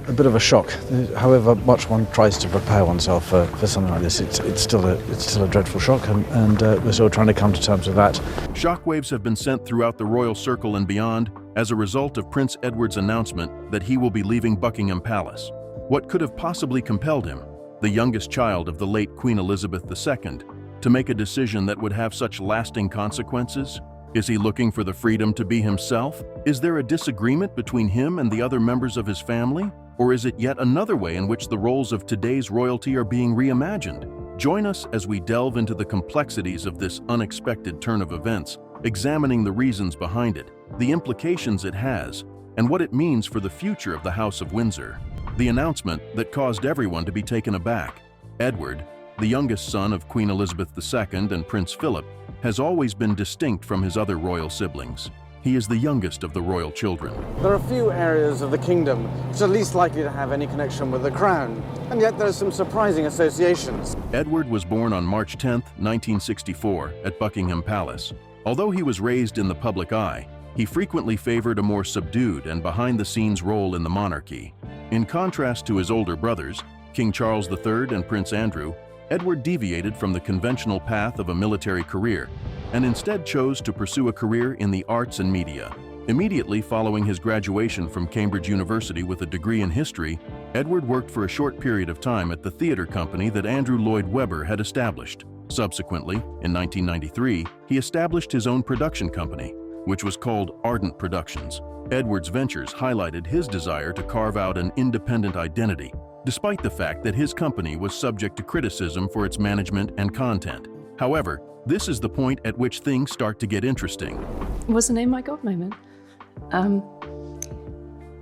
a bit of a shock. However much one tries to prepare oneself for something like this, it's still a dreadful shock, and we're still trying to come to terms with that. Shockwaves have been sent throughout the royal circle and beyond as a result of Prince Edward's announcement that he will be leaving Buckingham Palace. What could have possibly compelled him, the youngest child of the late Queen Elizabeth II, to make a decision that would have such lasting consequences? Is he looking for the freedom to be himself? Is there a disagreement between him and the other members of his family? Or is it yet another way in which the roles of today's royalty are being reimagined? Join us as we delve into the complexities of this unexpected turn of events, examining the reasons behind it, the implications it has, and what it means for the future of the House of Windsor. The announcement that caused everyone to be taken aback. Edward, the youngest son of Queen Elizabeth II and Prince Philip, has always been distinct from his other royal siblings. He is the youngest of the royal children. There are few areas of the kingdom which are least likely to have any connection with the crown, and yet there are some surprising associations. Edward was born on March 10, 1964, at Buckingham Palace. Although he was raised in the public eye, he frequently favored a more subdued and behind-the-scenes role in the monarchy. In contrast to his older brothers, King Charles III and Prince Andrew, Edward deviated from the conventional path of a military career and instead chose to pursue a career in the arts and media. Immediately following his graduation from Cambridge University with a degree in history, Edward worked for a short period of time at the theater company that Andrew Lloyd Webber had established. Subsequently, in 1993, he established his own production company, which was called Ardent Productions. Edward's ventures highlighted his desire to carve out an independent identity, despite the fact that his company was subject to criticism for its management and content. However, this is the point at which things start to get interesting. Wasn't it my God moment?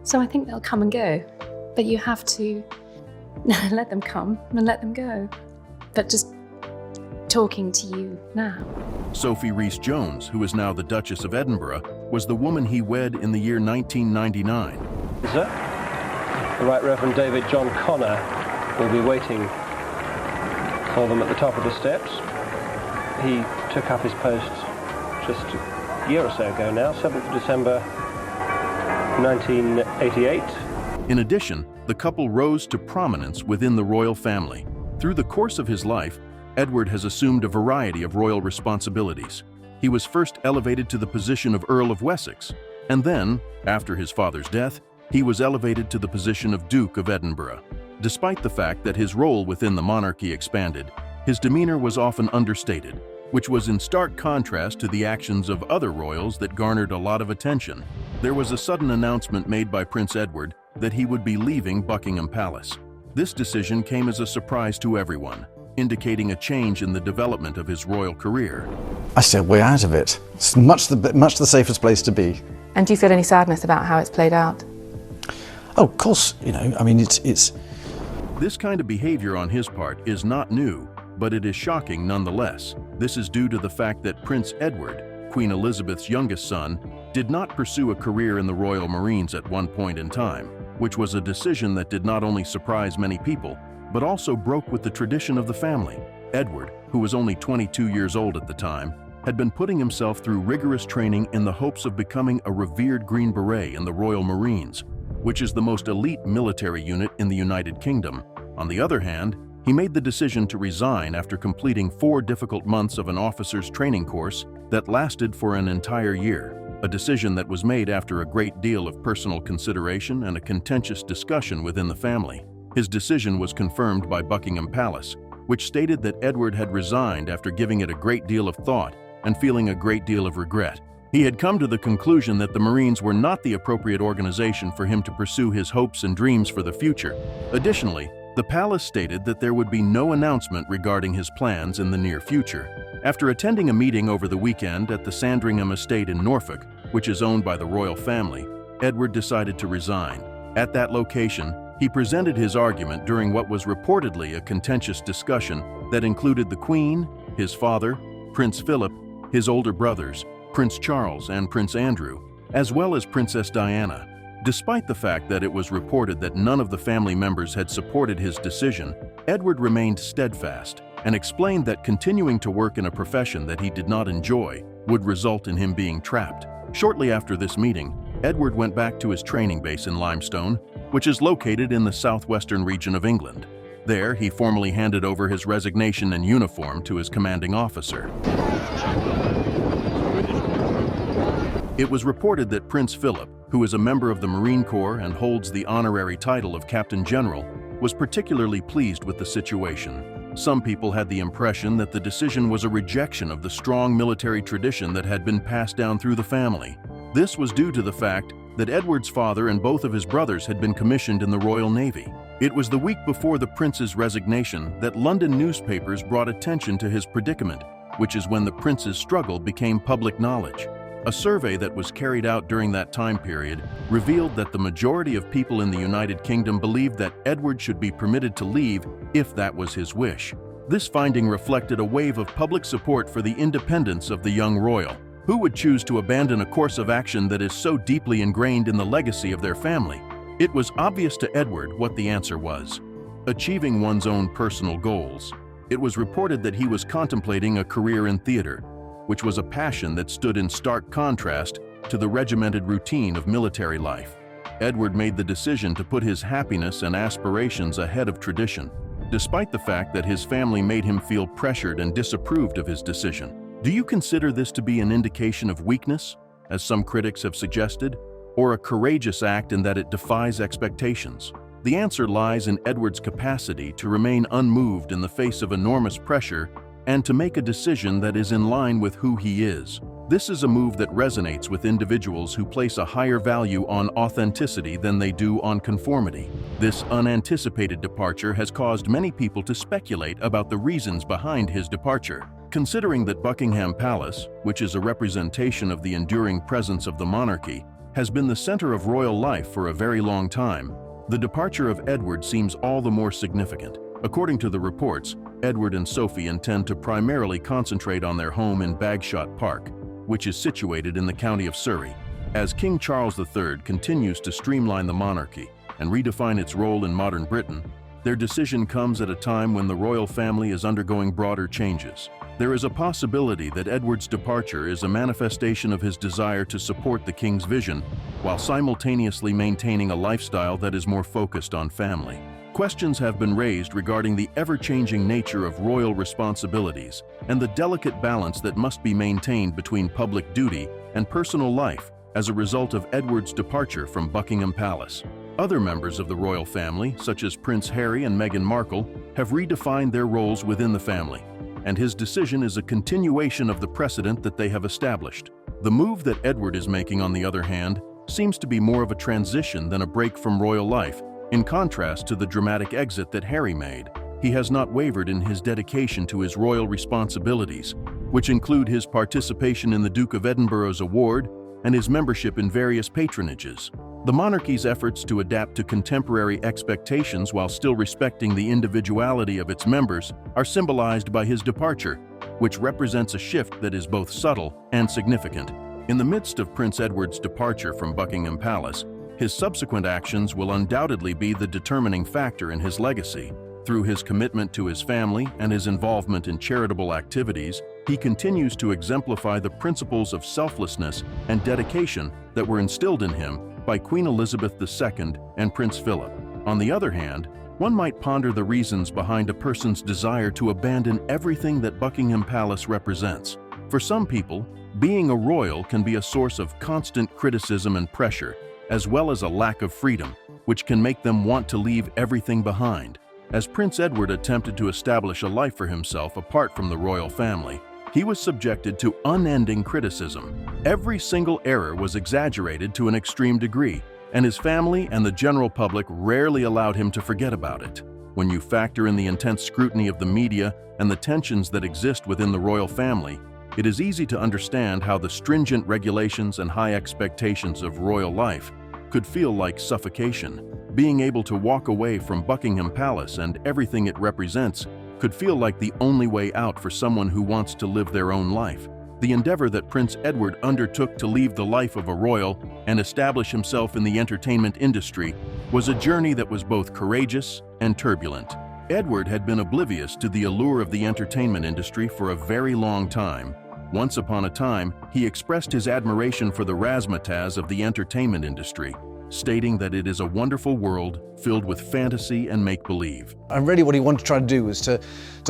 So I think they'll come and go, but you have to let them come and let them go. But just talking to you now. Sophie Rhys-Jones, who is now the Duchess of Edinburgh, was the woman he wed in the year 1999. Sir? The Right Reverend David John Connor will be waiting for them at the top of the steps. He took up his post just a year or so ago now, 7th of December 1988. In addition, the couple rose to prominence within the royal family. Through the course of his life, Edward has assumed a variety of royal responsibilities. He was first elevated to the position of Earl of Wessex, and then, after his father's death, he was elevated to the position of Duke of Edinburgh. Despite the fact that his role within the monarchy expanded, his demeanor was often understated, which was in stark contrast to the actions of other royals that garnered a lot of attention. There was a sudden announcement made by Prince Edward that he would be leaving Buckingham Palace. This decision came as a surprise to everyone, indicating a change in the development of his royal career. I said, we're out of it. It's much the safest place to be. And do you feel any sadness about how it's played out? Oh, of course, I mean, it's... This kind of behavior on his part is not new, but it is shocking nonetheless. This is due to the fact that Prince Edward, Queen Elizabeth's youngest son, did not pursue a career in the Royal Marines at one point in time, which was a decision that did not only surprise many people, but also broke with the tradition of the family. Edward, who was only 22 years old at the time, had been putting himself through rigorous training in the hopes of becoming a revered Green Beret in the Royal Marines, which is the most elite military unit in the United Kingdom. On the other hand, he made the decision to resign after completing 4 difficult months of an officer's training course that lasted for an entire year, a decision that was made after a great deal of personal consideration and a contentious discussion within the family. His decision was confirmed by Buckingham Palace, which stated that Edward had resigned after giving it a great deal of thought and feeling a great deal of regret. He had come to the conclusion that the Marines were not the appropriate organization for him to pursue his hopes and dreams for the future. Additionally, the palace stated that there would be no announcement regarding his plans in the near future. After attending a meeting over the weekend at the Sandringham estate in Norfolk, which is owned by the royal family, Edward decided to resign. At that location, he presented his argument during what was reportedly a contentious discussion that included the Queen, his father, Prince Philip, his older brothers, Prince Charles and Prince Andrew, as well as Princess Diana. Despite the fact that it was reported that none of the family members had supported his decision, Edward remained steadfast and explained that continuing to work in a profession that he did not enjoy would result in him being trapped. Shortly after this meeting, Edward went back to his training base in Limestone, which is located in the southwestern region of England. There, he formally handed over his resignation and uniform to his commanding officer. It was reported that Prince Philip, who is a member of the Marine Corps and holds the honorary title of Captain General, was particularly pleased with the situation. Some people had the impression that the decision was a rejection of the strong military tradition that had been passed down through the family. This was due to the fact that Edward's father and both of his brothers had been commissioned in the Royal Navy. It was the week before the prince's resignation that London newspapers brought attention to his predicament, which is when the prince's struggle became public knowledge. A survey that was carried out during that time period revealed that the majority of people in the United Kingdom believed that Edward should be permitted to leave if that was his wish. This finding reflected a wave of public support for the independence of the young royal. Who would choose to abandon a course of action that is so deeply ingrained in the legacy of their family? It was obvious to Edward what the answer was: achieving one's own personal goals. It was reported that he was contemplating a career in theater, which was a passion that stood in stark contrast to the regimented routine of military life. Edward made the decision to put his happiness and aspirations ahead of tradition, despite the fact that his family made him feel pressured and disapproved of his decision. Do you consider this to be an indication of weakness, as some critics have suggested, or a courageous act in that it defies expectations? The answer lies in Edward's capacity to remain unmoved in the face of enormous pressure and to make a decision that is in line with who he is. This is a move that resonates with individuals who place a higher value on authenticity than they do on conformity. This unanticipated departure has caused many people to speculate about the reasons behind his departure. Considering that Buckingham Palace, which is a representation of the enduring presence of the monarchy, has been the center of royal life for a very long time, the departure of Edward seems all the more significant. According to the reports, Edward and Sophie intend to primarily concentrate on their home in Bagshot Park, which is situated in the county of Surrey. As King Charles III continues to streamline the monarchy and redefine its role in modern Britain, their decision comes at a time when the royal family is undergoing broader changes. There is a possibility that Edward's departure is a manifestation of his desire to support the king's vision, while simultaneously maintaining a lifestyle that is more focused on family. Questions have been raised regarding the ever-changing nature of royal responsibilities and the delicate balance that must be maintained between public duty and personal life as a result of Edward's departure from Buckingham Palace. Other members of the royal family, such as Prince Harry and Meghan Markle, have redefined their roles within the family, and his decision is a continuation of the precedent that they have established. The move that Edward is making, on the other hand, seems to be more of a transition than a break from royal life. In contrast to the dramatic exit that Harry made, he has not wavered in his dedication to his royal responsibilities, which include his participation in the Duke of Edinburgh's award and his membership in various patronages. The monarchy's efforts to adapt to contemporary expectations while still respecting the individuality of its members are symbolized by his departure, which represents a shift that is both subtle and significant. In the midst of Prince Edward's departure from Buckingham Palace, his subsequent actions will undoubtedly be the determining factor in his legacy. Through his commitment to his family and his involvement in charitable activities, he continues to exemplify the principles of selflessness and dedication that were instilled in him by Queen Elizabeth II and Prince Philip. On the other hand, one might ponder the reasons behind a person's desire to abandon everything that Buckingham Palace represents. For some people, being a royal can be a source of constant criticism and pressure, as well as a lack of freedom, which can make them want to leave everything behind. As Prince Edward attempted to establish a life for himself apart from the royal family, he was subjected to unending criticism. Every single error was exaggerated to an extreme degree, and his family and the general public rarely allowed him to forget about it. When you factor in the intense scrutiny of the media and the tensions that exist within the royal family, it is easy to understand how the stringent regulations and high expectations of royal life could feel like suffocation. Being able to walk away from Buckingham Palace and everything it represents could feel like the only way out for someone who wants to live their own life. The endeavor that Prince Edward undertook to leave the life of a royal and establish himself in the entertainment industry was a journey that was both courageous and turbulent. Edward had been oblivious to the allure of the entertainment industry for a very long time. Once upon a time, he expressed his admiration for the razzmatazz of the entertainment industry, stating that it is a wonderful world filled with fantasy and make-believe. And really what he wanted to try to do was to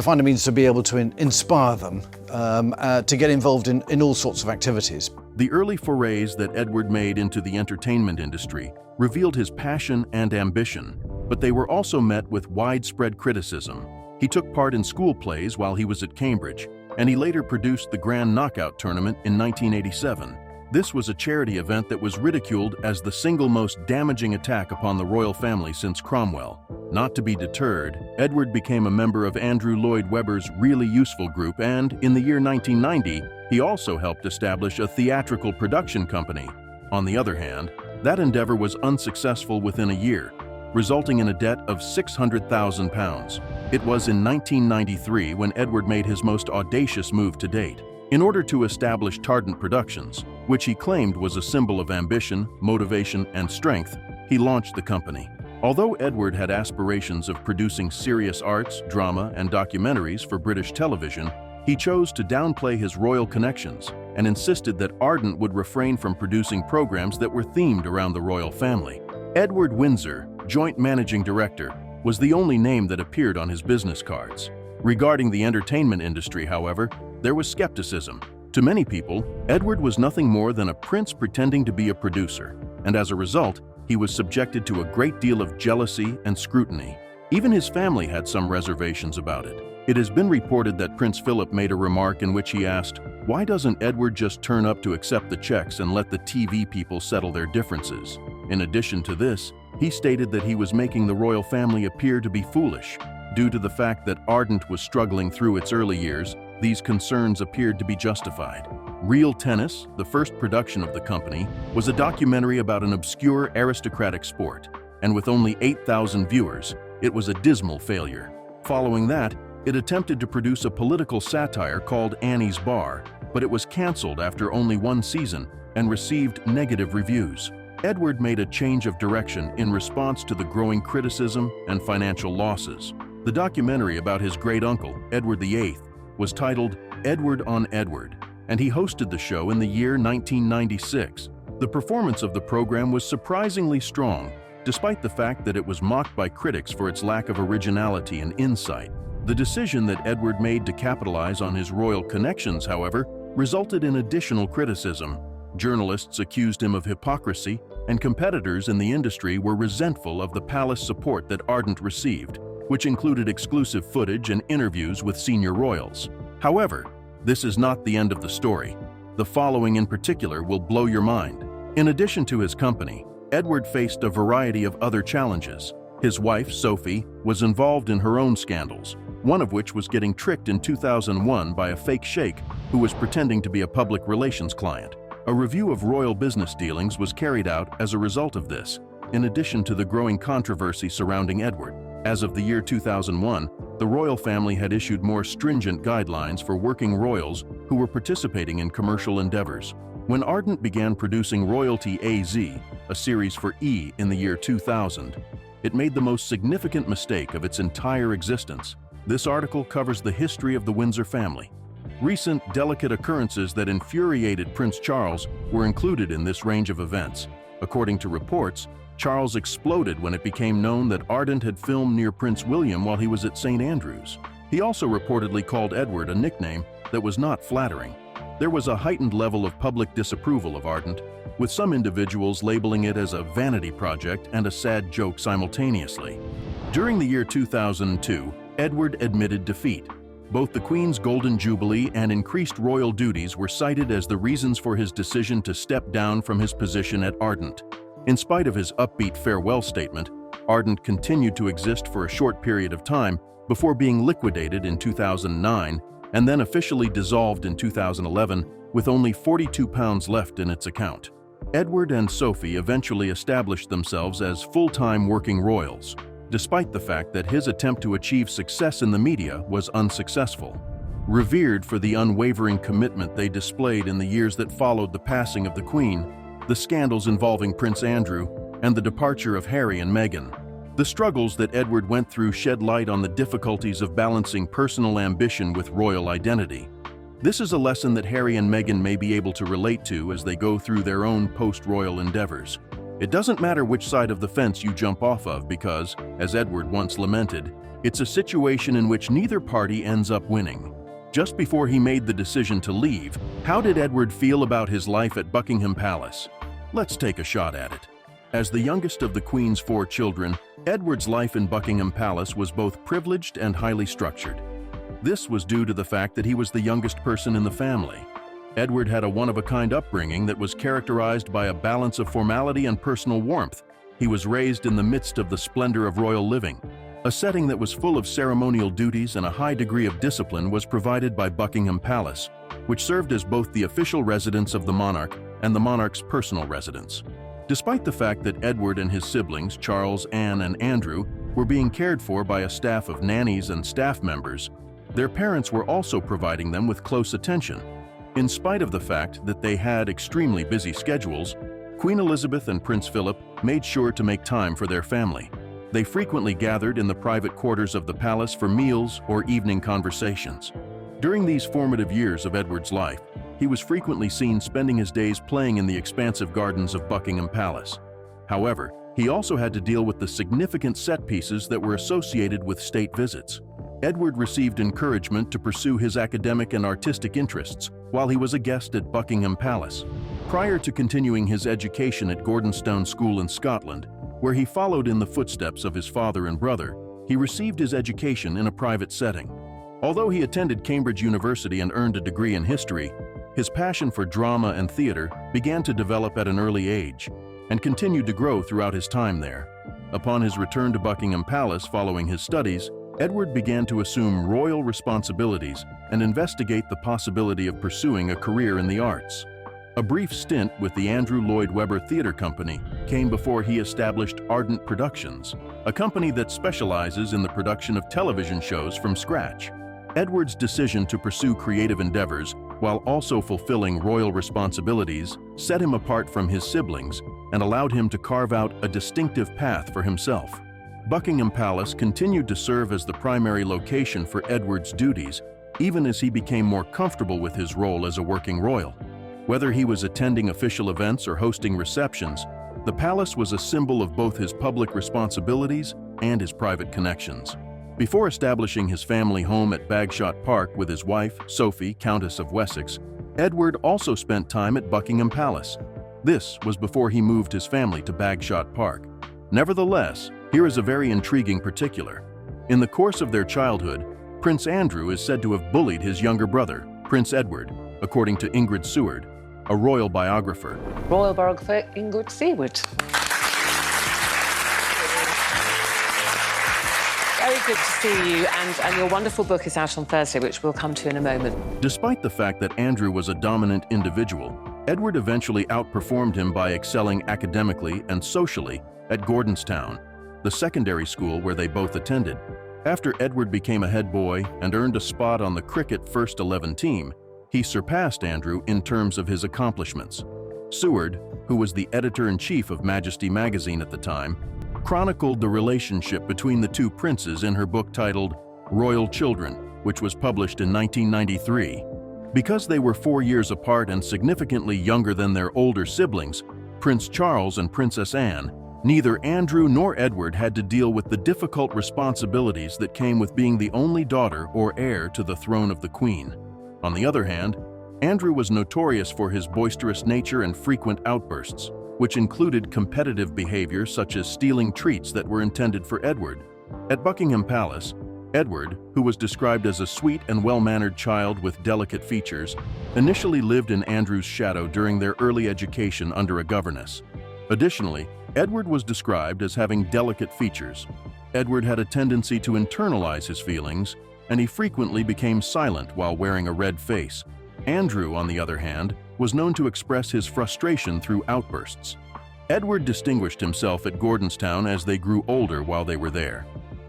find a means to be able to inspire them to get involved in all sorts of activities. The early forays that Edward made into the entertainment industry revealed his passion and ambition, but they were also met with widespread criticism. He took part in school plays while he was at Cambridge, and he later produced the Grand Knockout Tournament in 1987. This was a charity event that was ridiculed as the single most damaging attack upon the royal family since Cromwell. Not to be deterred, Edward became a member of Andrew Lloyd Webber's Really Useful group, and in the year 1990, he also helped establish a theatrical production company. On the other hand, that endeavor was unsuccessful within a year, resulting in a debt of £600,000. It was in 1993 when Edward made his most audacious move to date. In order to establish Ardent Productions, which he claimed was a symbol of ambition, motivation, and strength, he launched the company. Although Edward had aspirations of producing serious arts, drama, and documentaries for British television, he chose to downplay his royal connections and insisted that Ardent would refrain from producing programs that were themed around the royal family. Edward Windsor, Joint Managing Director, was the only name that appeared on his business cards. Regarding the entertainment industry, however, there was skepticism. To many people, Edward was nothing more than a prince pretending to be a producer, and as a result, he was subjected to a great deal of jealousy and scrutiny. Even his family had some reservations about it. It has been reported that Prince Philip made a remark in which he asked, "Why doesn't Edward just turn up to accept the checks and let the TV people settle their differences?" In addition to this, he stated that he was making the royal family appear to be foolish. Due to the fact that Ardent was struggling through its early years, these concerns appeared to be justified. Real Tennis, the first production of the company, was a documentary about an obscure aristocratic sport, and with only 8,000 viewers, it was a dismal failure. Following that, it attempted to produce a political satire called Annie's Bar, but it was cancelled after only one season and received negative reviews. Edward made a change of direction in response to the growing criticism and financial losses. The documentary about his great-uncle, Edward VIII, was titled Edward on Edward, and he hosted the show in the year 1996. The performance of the program was surprisingly strong, despite the fact that it was mocked by critics for its lack of originality and insight. The decision that Edward made to capitalize on his royal connections, however, resulted in additional criticism. Journalists accused him of hypocrisy, and competitors in the industry were resentful of the palace support that Ardent received, which included exclusive footage and interviews with senior royals. However, this is not the end of the story. The following in particular will blow your mind. In addition to his company, Edward faced a variety of other challenges. His wife, Sophie, was involved in her own scandals, one of which was getting tricked in 2001 by a fake sheikh who was pretending to be a public relations client. A review of royal business dealings was carried out as a result of this, in addition to the growing controversy surrounding Edward. As of the year 2001, the royal family had issued more stringent guidelines for working royals who were participating in commercial endeavors. When Ardent began producing Royalty AZ, a series for E in the year 2000, it made the most significant mistake of its entire existence. This article covers the history of the Windsor family. Recent delicate occurrences that infuriated Prince Charles were included in this range of events. According to reports, Charles exploded when it became known that Ardent had filmed near Prince William while he was at St. Andrews. He also reportedly called Edward a nickname that was not flattering. There was a heightened level of public disapproval of Ardent, with some individuals labeling it as a vanity project and a sad joke simultaneously. During the year 2002, Edward admitted defeat. Both the Queen's Golden Jubilee and increased royal duties were cited as the reasons for his decision to step down from his position at Ardent. In spite of his upbeat farewell statement, Ardent continued to exist for a short period of time before being liquidated in 2009 and then officially dissolved in 2011 with only £42 left in its account. Edward and Sophie eventually established themselves as full-time working royals, despite the fact that his attempt to achieve success in the media was unsuccessful. Revered for the unwavering commitment they displayed in the years that followed the passing of the Queen, the scandals involving Prince Andrew, and the departure of Harry and Meghan. The struggles that Edward went through shed light on the difficulties of balancing personal ambition with royal identity. This is a lesson that Harry and Meghan may be able to relate to as they go through their own post-royal endeavors. It doesn't matter which side of the fence you jump off of because, as Edward once lamented, it's a situation in which neither party ends up winning. Just before he made the decision to leave, how did Edward feel about his life at Buckingham Palace? Let's take a shot at it. As the youngest of the Queen's 4 children, Edward's life in Buckingham Palace was both privileged and highly structured. This was due to the fact that he was the youngest person in the family. Edward had a one-of-a-kind upbringing that was characterized by a balance of formality and personal warmth. He was raised in the midst of the splendor of royal living. A setting that was full of ceremonial duties and a high degree of discipline was provided by Buckingham Palace, which served as both the official residence of the monarch and the monarch's personal residence. Despite the fact that Edward and his siblings, Charles, Anne, and Andrew, were being cared for by a staff of nannies and staff members, their parents were also providing them with close attention. In spite of the fact that they had extremely busy schedules, Queen Elizabeth and Prince Philip made sure to make time for their family. They frequently gathered in the private quarters of the palace for meals or evening conversations. During these formative years of Edward's life, he was frequently seen spending his days playing in the expansive gardens of Buckingham Palace. However, he also had to deal with the significant set pieces that were associated with state visits. Edward received encouragement to pursue his academic and artistic interests while he was a guest at Buckingham Palace. Prior to continuing his education at Gordonstoun School in Scotland, where he followed in the footsteps of his father and brother, he received his education in a private setting. Although he attended Cambridge University and earned a degree in history, his passion for drama and theater began to develop at an early age and continued to grow throughout his time there. Upon his return to Buckingham Palace following his studies, Edward began to assume royal responsibilities and investigate the possibility of pursuing a career in the arts. A brief stint with the Andrew Lloyd Webber Theatre Company came before he established Ardent Productions, a company that specializes in the production of television shows from scratch. Edward's decision to pursue creative endeavors while also fulfilling royal responsibilities set him apart from his siblings and allowed him to carve out a distinctive path for himself. Buckingham Palace continued to serve as the primary location for Edward's duties, even as he became more comfortable with his role as a working royal. Whether he was attending official events or hosting receptions, the palace was a symbol of both his public responsibilities and his private connections. Before establishing his family home at Bagshot Park with his wife, Sophie, Countess of Wessex, Edward also spent time at Buckingham Palace. This was before he moved his family to Bagshot Park. Nevertheless, here is a very intriguing particular. In the course of their childhood, Prince Andrew is said to have bullied his younger brother, Prince Edward, according to Ingrid Seward, a royal biographer. Royal biographer Ingrid Seward. Very good to see you, and your wonderful book is out on Thursday, which we'll come to in a moment. Despite the fact that Andrew was a dominant individual, Edward eventually outperformed him by excelling academically and socially at Gordonstoun, the secondary school where they both attended. After Edward became a head boy and earned a spot on the cricket first 11 team, he surpassed Andrew in terms of his accomplishments. Seward, who was the editor-in-chief of Majesty magazine at the time, chronicled the relationship between the two princes in her book titled Royal Children, which was published in 1993. Because they were 4 years apart and significantly younger than their older siblings, Prince Charles and Princess Anne, neither Andrew nor Edward had to deal with the difficult responsibilities that came with being the only daughter or heir to the throne of the Queen. On the other hand, Andrew was notorious for his boisterous nature and frequent outbursts, which included competitive behavior such as stealing treats that were intended for Edward. At Buckingham Palace, Edward, who was described as a sweet and well-mannered child with delicate features, initially lived in Andrew's shadow during their early education under a governess. Additionally, Edward was described as having delicate features. Edward had a tendency to internalize his feelings, and he frequently became silent while wearing a red face. Andrew, on the other hand, was known to express his frustration through outbursts. Edward distinguished himself at Gordonstoun as they grew older while they were there,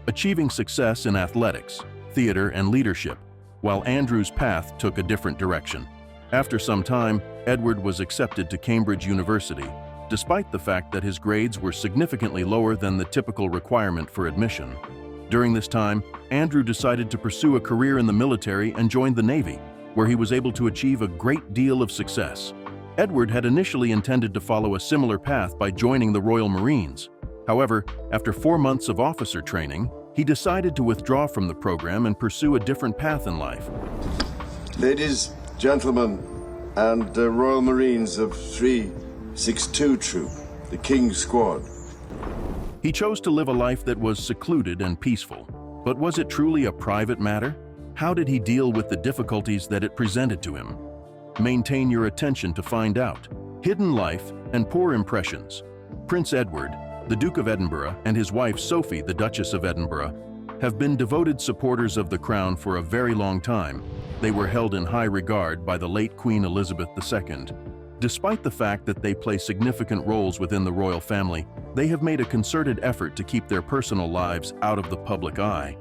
achieving success in athletics, theater, and leadership, while Andrew's path took a different direction. After some time, Edward was accepted to Cambridge University, despite the fact that his grades were significantly lower than the typical requirement for admission. During this time, Andrew decided to pursue a career in the military and joined the Navy, where he was able to achieve a great deal of success. Edward had initially intended to follow a similar path by joining the Royal Marines. However, after 4 months of officer training, he decided to withdraw from the program and pursue a different path in life. Ladies, gentlemen, and Royal Marines of 362 Troop, the King's Squad. He chose to live a life that was secluded and peaceful. But was it truly a private matter? How did he deal with the difficulties that it presented to him? Maintain your attention to find out. Hidden Life and Poor Impressions. Prince Edward, the Duke of Edinburgh, and his wife Sophie, the Duchess of Edinburgh, have been devoted supporters of the crown for a very long time. They were held in high regard by the late Queen Elizabeth II. Despite the fact that they play significant roles within the royal family, they have made a concerted effort to keep their personal lives out of the public eye.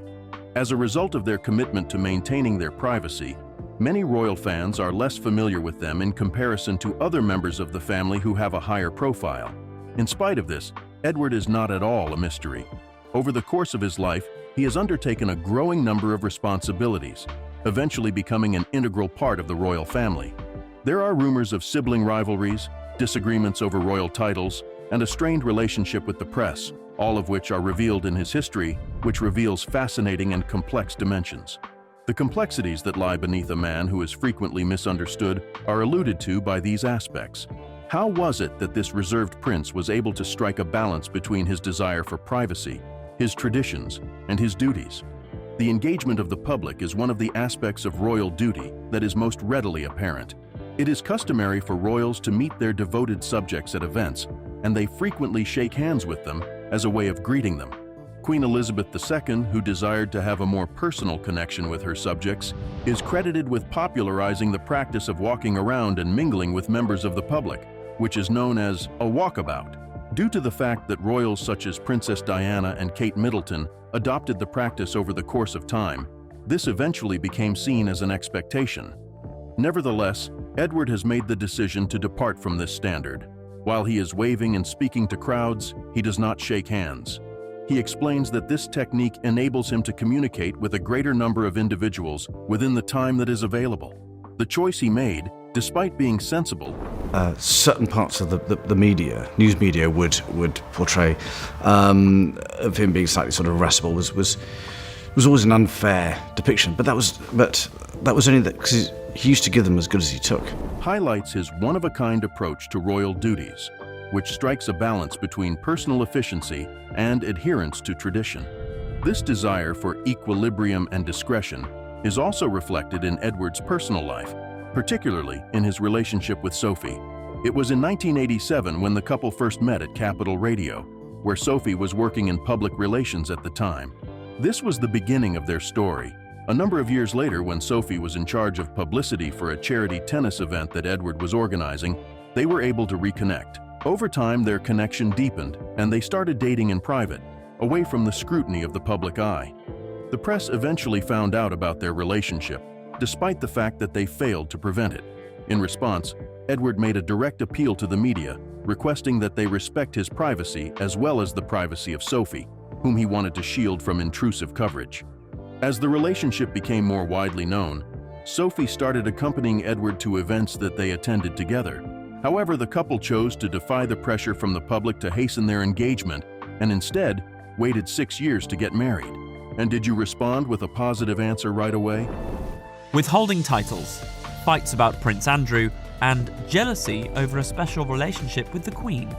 As a result of their commitment to maintaining their privacy, many royal fans are less familiar with them in comparison to other members of the family who have a higher profile. In spite of this, Edward is not at all a mystery. Over the course of his life, he has undertaken a growing number of responsibilities, eventually becoming an integral part of the royal family. There are rumors of sibling rivalries, disagreements over royal titles, and a strained relationship with the press, all of which are revealed in his history, which reveals fascinating and complex dimensions. The complexities that lie beneath a man who is frequently misunderstood are alluded to by these aspects. How was it that this reserved prince was able to strike a balance between his desire for privacy, his traditions, and his duties? The engagement of the public is one of the aspects of royal duty that is most readily apparent. It is customary for royals to meet their devoted subjects at events, and they frequently shake hands with them as a way of greeting them. Queen Elizabeth II, who desired to have a more personal connection with her subjects, is credited with popularizing the practice of walking around and mingling with members of the public, which is known as a walkabout. Due to the fact that royals such as Princess Diana and Kate Middleton adopted the practice over the course of time, this eventually became seen as an expectation. Nevertheless, Edward has made the decision to depart from this standard. While he is waving and speaking to crowds, he does not shake hands. He explains that this technique enables him to communicate with a greater number of individuals within the time that is available. The choice he made, despite being sensible, certain parts of the media, news media, would portray of him being slightly sort of irascible was always an unfair depiction. But that was only that because he used to give them as good as he took. Highlights his one-of-a-kind approach to royal duties, which strikes a balance between personal efficiency and adherence to tradition. This desire for equilibrium and discretion is also reflected in Edward's personal life, particularly in his relationship with Sophie. It was in 1987 when the couple first met at Capital Radio, where Sophie was working in public relations at the time. This was the beginning of their story. A number of years later, when Sophie was in charge of publicity for a charity tennis event that Edward was organizing, they were able to reconnect. Over time, their connection deepened, and they started dating in private, away from the scrutiny of the public eye. The press eventually found out about their relationship, despite the fact that they failed to prevent it. In response, Edward made a direct appeal to the media, requesting that they respect his privacy as well as the privacy of Sophie, whom he wanted to shield from intrusive coverage. As the relationship became more widely known, Sophie started accompanying Edward to events that they attended together. However, the couple chose to defy the pressure from the public to hasten their engagement and instead waited 6 years to get married. And did you respond with a positive answer right away? Withholding titles, fights about Prince Andrew, and jealousy over a special relationship with the Queen.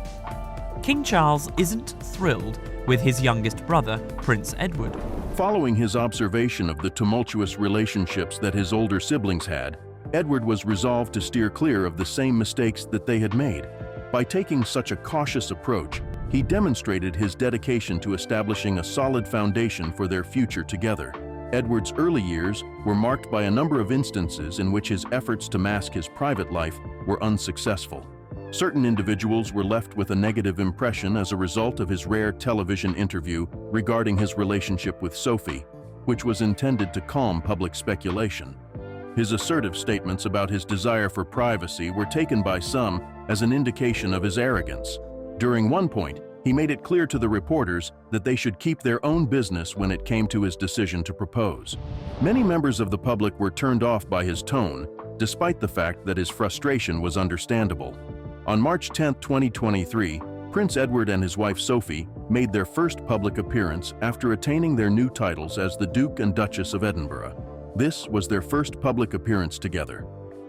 King Charles isn't thrilled with his youngest brother, Prince Edward. Following his observation of the tumultuous relationships that his older siblings had, Edward was resolved to steer clear of the same mistakes that they had made. By taking such a cautious approach, he demonstrated his dedication to establishing a solid foundation for their future together. Edward's early years were marked by a number of instances in which his efforts to mask his private life were unsuccessful. Certain individuals were left with a negative impression as a result of his rare television interview regarding his relationship with Sophie, which was intended to calm public speculation. His assertive statements about his desire for privacy were taken by some as an indication of his arrogance. During one point, he made it clear to the reporters that they should keep their own business when it came to his decision to propose. Many members of the public were turned off by his tone, despite the fact that his frustration was understandable. On March 10, 2023, Prince Edward and his wife Sophie made their first public appearance after attaining their new titles as the Duke and Duchess of Edinburgh. This was their first public appearance together.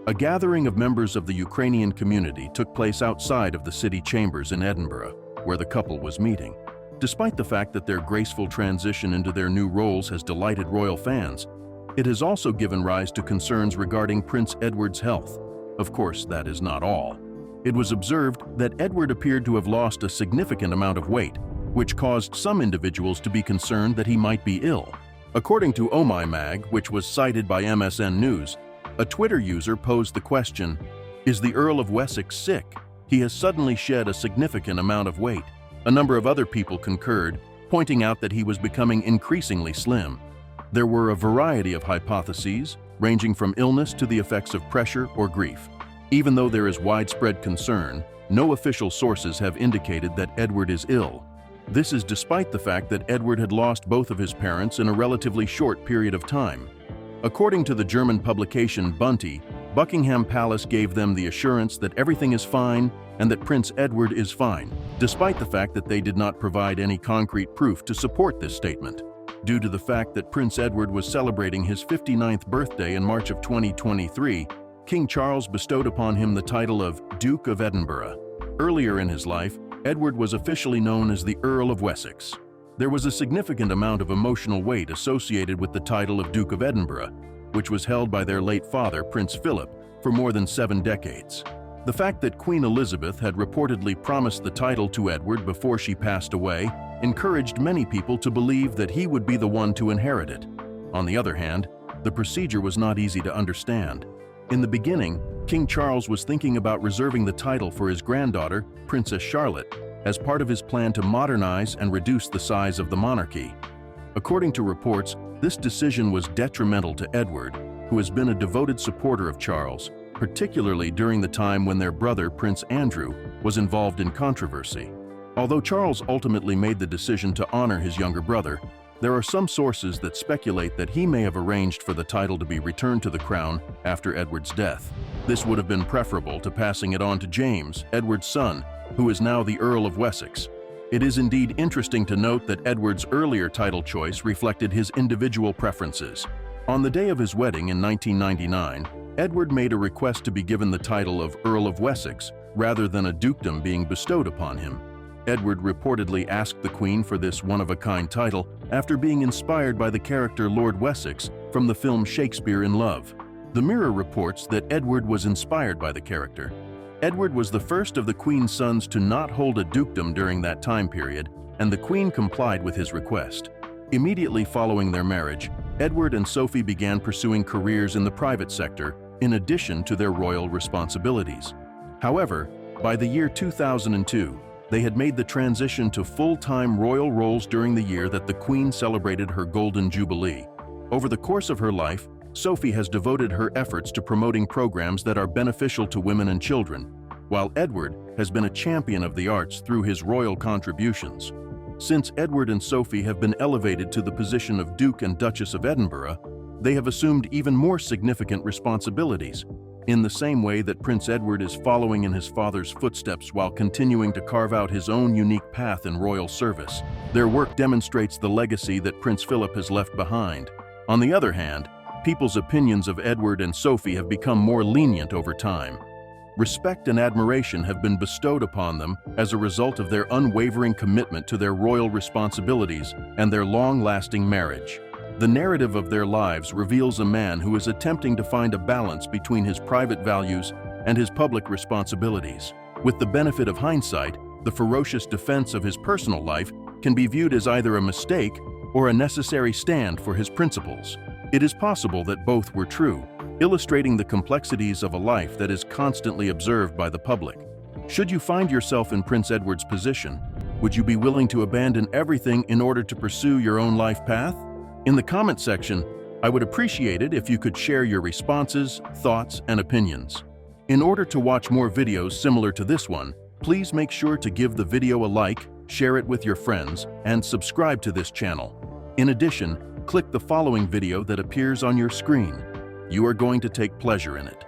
A gathering of members of the Ukrainian community took place outside of the city chambers in Edinburgh, where the couple was meeting. Despite the fact that their graceful transition into their new roles has delighted royal fans, it has also given rise to concerns regarding Prince Edward's health. Of course, that is not all. It was observed that Edward appeared to have lost a significant amount of weight, which caused some individuals to be concerned that he might be ill. According to Oh My Mag, which was cited by MSN News, a Twitter user posed the question, "Is the Earl of Wessex sick? He has suddenly shed a significant amount of weight." A number of other people concurred, pointing out that he was becoming increasingly slim. There were a variety of hypotheses, ranging from illness to the effects of pressure or grief. Even though there is widespread concern, no official sources have indicated that Edward is ill. This is despite the fact that Edward had lost both of his parents in a relatively short period of time. According to the German publication Bunty, Buckingham Palace gave them the assurance that everything is fine and that Prince Edward is fine, despite the fact that they did not provide any concrete proof to support this statement. Due to the fact that Prince Edward was celebrating his 59th birthday in March of 2023, King Charles bestowed upon him the title of Duke of Edinburgh. Earlier in his life, Edward was officially known as the Earl of Wessex. There was a significant amount of emotional weight associated with the title of Duke of Edinburgh, which was held by their late father, Prince Philip, for more than 7 decades. The fact that Queen Elizabeth had reportedly promised the title to Edward before she passed away encouraged many people to believe that he would be the one to inherit it. On the other hand, the procedure was not easy to understand. In the beginning, King Charles was thinking about reserving the title for his granddaughter, Princess Charlotte, as part of his plan to modernize and reduce the size of the monarchy. According to reports, this decision was detrimental to Edward, who has been a devoted supporter of Charles, particularly during the time when their brother, Prince Andrew, was involved in controversy. Although Charles ultimately made the decision to honor his younger brother, there are some sources that speculate that he may have arranged for the title to be returned to the crown after Edward's death. This would have been preferable to passing it on to James, Edward's son, who is now the Earl of Wessex. It is indeed interesting to note that Edward's earlier title choice reflected his individual preferences. On the day of his wedding in 1999, Edward made a request to be given the title of Earl of Wessex rather than a dukedom being bestowed upon him. Edward reportedly asked the Queen for this one-of-a-kind title after being inspired by the character Lord Wessex from the film Shakespeare in Love. The Mirror reports that Edward was inspired by the character. Edward was the first of the Queen's sons to not hold a dukedom during that time period, and the Queen complied with his request. Immediately following their marriage, Edward and Sophie began pursuing careers in the private sector, in addition to their royal responsibilities. However, by the year 2002, they had made the transition to full-time royal roles during the year that the Queen celebrated her Golden Jubilee. Over the course of her life, Sophie has devoted her efforts to promoting programs that are beneficial to women and children, while Edward has been a champion of the arts through his royal contributions. Since Edward and Sophie have been elevated to the position of Duke and Duchess of Edinburgh, they have assumed even more significant responsibilities. In the same way that Prince Edward is following in his father's footsteps while continuing to carve out his own unique path in royal service, their work demonstrates the legacy that Prince Philip has left behind. On the other hand, people's opinions of Edward and Sophie have become more lenient over time. Respect and admiration have been bestowed upon them as a result of their unwavering commitment to their royal responsibilities and their long-lasting marriage. The narrative of their lives reveals a man who is attempting to find a balance between his private values and his public responsibilities. With the benefit of hindsight, the ferocious defense of his personal life can be viewed as either a mistake or a necessary stand for his principles. It is possible that both were true, illustrating the complexities of a life that is constantly observed by the public. Should you find yourself in Prince Edward's position, would you be willing to abandon everything in order to pursue your own life path? In the comment section, I would appreciate it if you could share your responses, thoughts, and opinions. In order to watch more videos similar to this one, please make sure to give the video a like, share it with your friends, and subscribe to this channel. In addition, click the following video that appears on your screen. You are going to take pleasure in it.